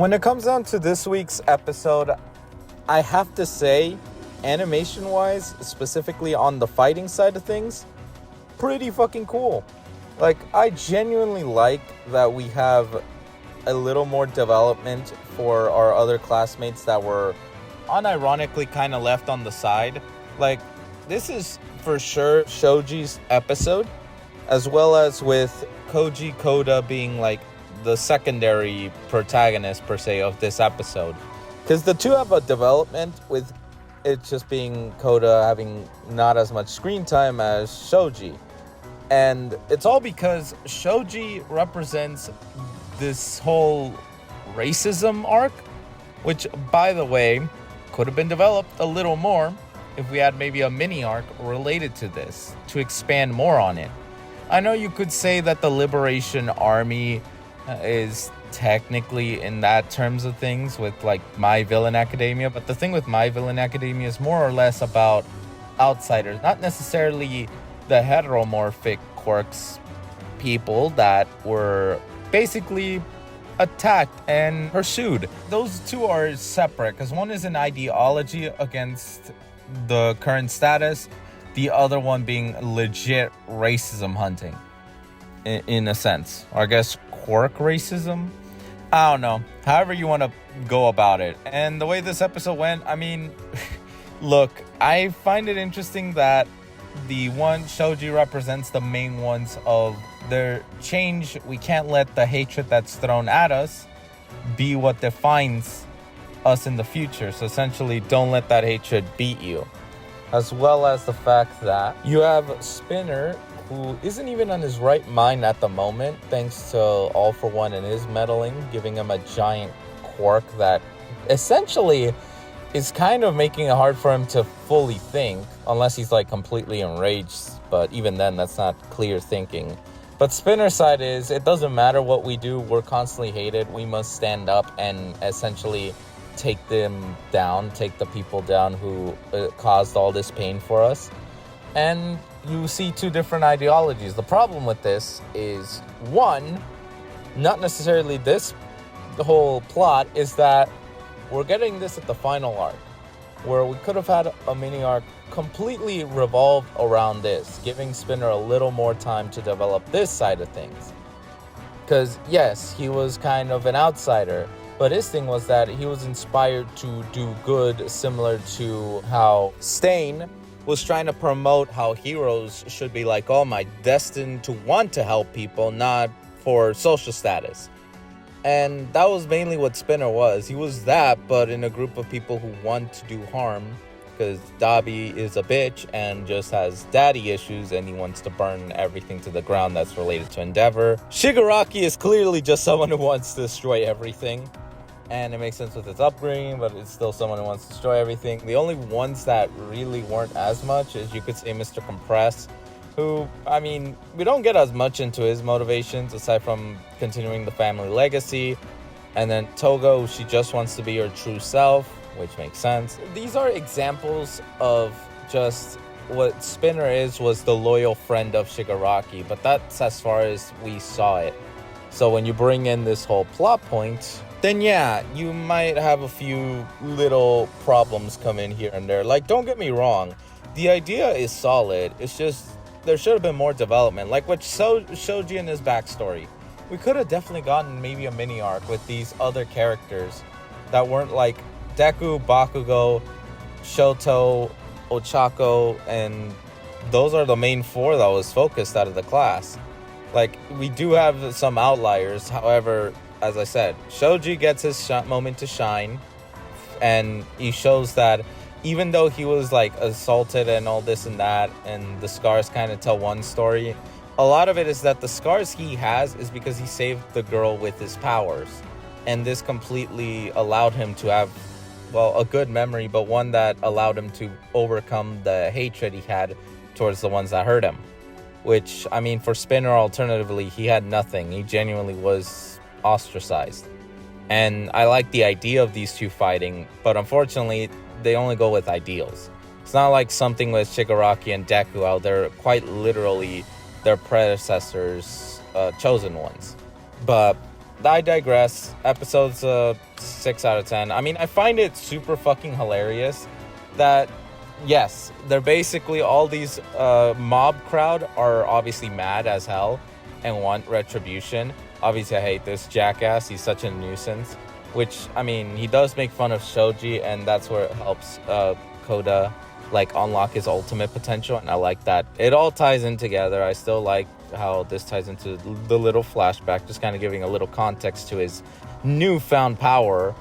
When it comes down to this week's episode, I have to say, animation-wise, specifically on the fighting side of things, pretty fucking cool. Like, I genuinely like that we have a little more development for our other classmates that were unironically kind of left on the side. Like, this is for sure Shoji's episode, as well as with Koji Koda being like the secondary protagonist per se of this episode. Because the two have a development, with it just being Koda having not as much screen time as Shoji. And it's all because Shoji represents this whole racism arc, which, by the way, could have been developed a little more if we had maybe a mini arc related to this to expand more on it. I know you could say that the Liberation Army is technically in that terms of things with like My Villain Academia, but the thing with My Villain Academia is more or less about outsiders, not necessarily the heteromorphic quirks people that were basically attacked and pursued. Those two are separate because one is an ideology against the current status, the other one being legit racism hunting in a sense, or I guess quirk racism. I don't know, however you want to go about it. And the way this episode went, I mean, look, I find it interesting that the one Shoji represents the main ones of their change. We can't let the hatred that's thrown at us be what defines us in the future. So essentially, don't let that hatred beat you. As well as the fact that you have Spinner, who isn't even on his right mind at the moment, thanks to All For One and his meddling, giving him a giant quirk that essentially is kind of making it hard for him to fully think, unless he's like completely enraged. But even then, that's not clear thinking. But Spinner's side is, it doesn't matter what we do, we're constantly hated. We must stand up and essentially take them down, take the people down who caused all this pain for us. And you see two different ideologies. The problem with this is, one, not necessarily this, the whole plot, is that we're getting this at the final arc, where we could have had a mini arc completely revolved around this, giving Spinner a little more time to develop this side of things. Because yes, he was kind of an outsider, but his thing was that he was inspired to do good, similar to how Stain was trying to promote how heroes should be like, oh my, destined to want to help people, not for social status. And that was mainly what Spinner was. He was that, but in a group of people who want to do harm, because Dabi is a bitch and just has daddy issues, and he wants to burn everything to the ground that's related to Endeavor. Shigaraki is clearly just someone who wants to destroy everything. And it makes sense with its upbringing, but it's still someone who wants to destroy everything. The only ones that really weren't as much is, you could say, Mr. Compress, who, I mean, we don't get as much into his motivations aside from continuing the family legacy. And then Togo, she just wants to be her true self, which makes sense. These are examples of just what Spinner was the loyal friend of Shigaraki, but that's as far as we saw it. So when you bring in this whole plot point, then yeah, you might have a few little problems come in here and there. Like, don't get me wrong, the idea is solid. It's just, there should have been more development. Like with Shoji and his backstory, we could have definitely gotten maybe a mini arc with these other characters that weren't like Deku, Bakugo, Shoto, Ochako, and those are the main four that was focused out of the class. Like, we do have some outliers, however, as I said, Shoji gets his moment to shine, and he shows that even though he was like assaulted and all this and that, and the scars kind of tell one story, a lot of it is that the scars he has is because he saved the girl with his powers, and this completely allowed him to have, well, a good memory, but one that allowed him to overcome the hatred he had towards the ones that hurt him. Which, I mean, for Spinner, alternatively, he had nothing. He genuinely was ostracized. And I like the idea of these two fighting, but unfortunately, they only go with ideals. It's not like something with Shigaraki and Deku out there, quite literally their predecessors, chosen ones. But I digress. Episode's 6 out of 10. I mean, I find it super fucking hilarious that, yes, they're basically all these mob crowd are obviously mad as hell and want retribution. Obviously, I hate this jackass. He's such a nuisance. Which, I mean, he does make fun of Shoji, and that's where it helps Koda, like, unlock his ultimate potential, and I like that. It all ties in together. I still like how this ties into the little flashback, just kind of giving a little context to his newfound power.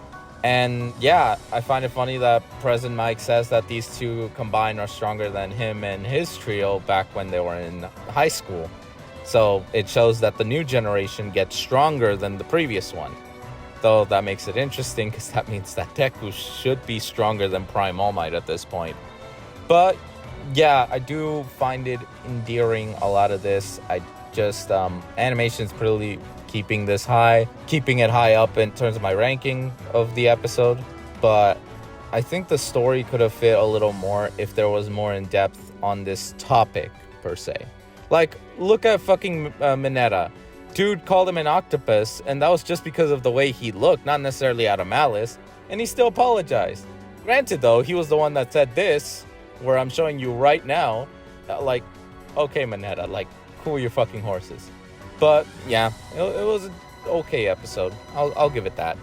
And yeah, I find it funny that President Mike says that these two combined are stronger than him and his trio back when they were in high school. So it shows that the new generation gets stronger than the previous one. Though that makes it interesting because that means that Deku should be stronger than Prime All Might at this point. But yeah, I do find it endearing, a lot of this. I just, animation's really keeping it high up in terms of my ranking of the episode. But I think the story could have fit a little more if there was more in depth on this topic, per se. Like, look at fucking Mineta. Dude called him an octopus, and that was just because of the way he looked, not necessarily out of malice, and he still apologized. Granted, though, he was the one that said this, where I'm showing you right now, like, okay, Mineta, like, cool your fucking horses. But, yeah, it was an okay episode. I'll give it that.